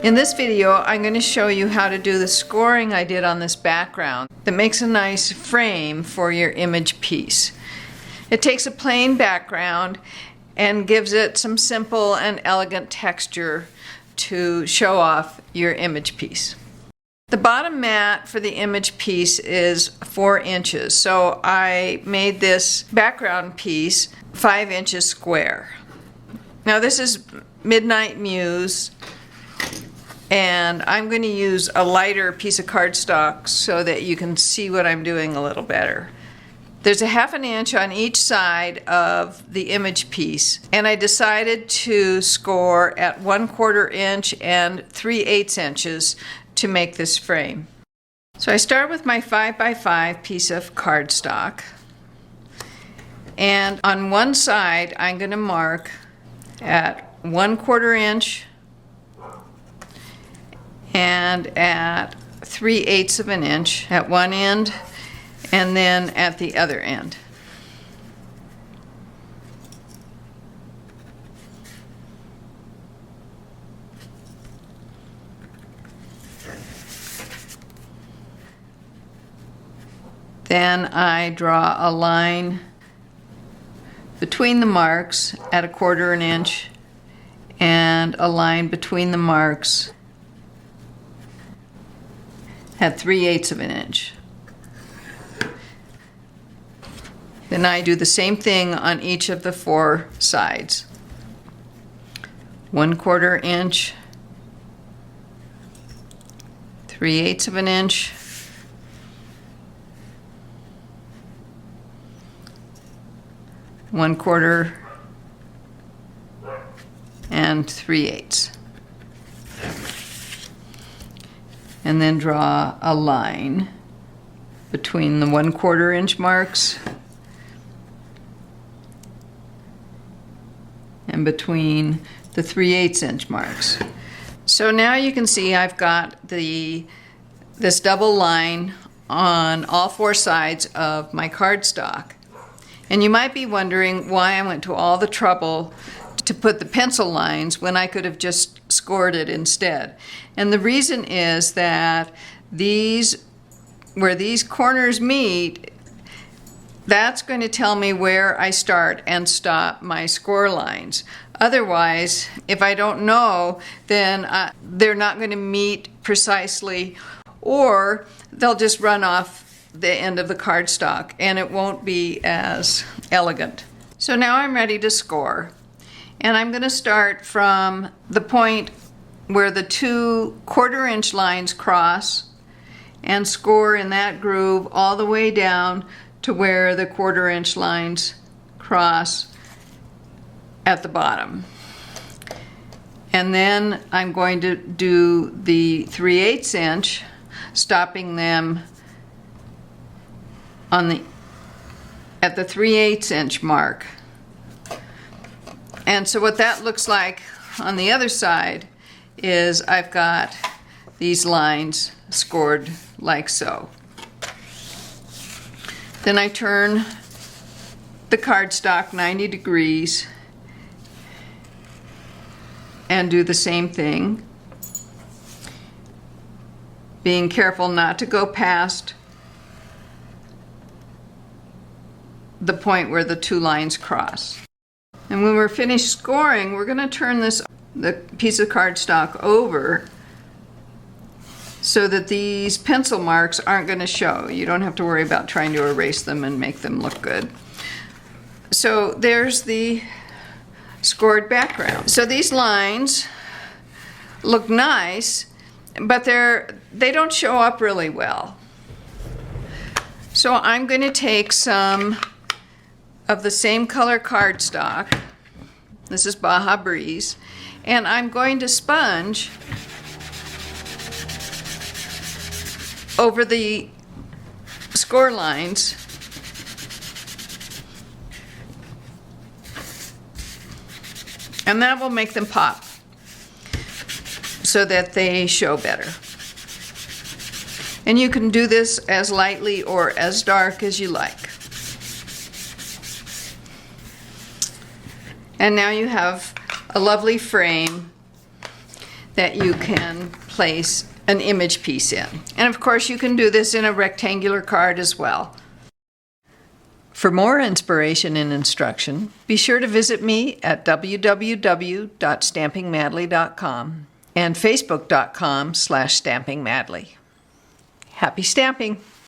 In this video, I'm going to show you how to do the scoring I did on this background that makes a nice frame for your image piece. It takes a plain background and gives it some simple and elegant texture to show off your image piece. The bottom mat for the image piece is 4 inches, so I made this background piece 5 inches square. Now this is Midnight Muse, and I'm going to use a lighter piece of cardstock so that you can see what I'm doing a little better. There's a 1/2 inch on each side of the image piece, and I decided to score at 1/4 inch and 3/8 inches to make this frame. So I start with my 5x5 piece of cardstock, and on one side I'm going to mark at 1/4 inch and at 3/8 of an inch at one end and then at the other end. Then I draw a line between the marks at 1/4 inch and a line between the marks at 3/8 of an inch. Then I do the same thing on each of the 4 sides. 1/4 inch, 3/8 of an inch, one quarter, and 3/8. And then draw a line between the 1/4 inch marks and between the 3/8 inch marks. So now you can see I've got this double line on all 4 sides of my cardstock. And you might be wondering why I went to all the trouble to put the pencil lines when I could have just scored it instead. And the reason is that where these corners meet, that's going to tell me where I start and stop my score lines. Otherwise, if I don't know, then they're not going to meet precisely, or they'll just run off the end of the cardstock and it won't be as elegant. So now I'm ready to score, and I'm going to start from the point where the 2 1/4 inch lines cross and score in that groove all the way down to where the 1/4 inch lines cross at the bottom. And then I'm going to do the 3/8 inch, stopping them at the 3/8 inch mark. And so what that looks like on the other side is I've got these lines scored like so. Then I turn the cardstock 90 degrees and do the same thing, being careful not to go past the point where the 2 lines cross. And when we're finished scoring, we're going to turn the piece of cardstock over so that these pencil marks aren't going to show. You don't have to worry about trying to erase them and make them look good. So there's the scored background. So these lines look nice, but they don't show up really well. So I'm going to take some of the same color cardstock, this is Baja Breeze, and I'm going to sponge over the score lines and that will make them pop so that they show better. And you can do this as lightly or as dark as you like. And now you have a lovely frame that you can place an image piece in. And of course, you can do this in a rectangular card as well. For more inspiration and instruction, be sure to visit me at www.stampingmadly.com and facebook.com/stampingmadly. Happy stamping!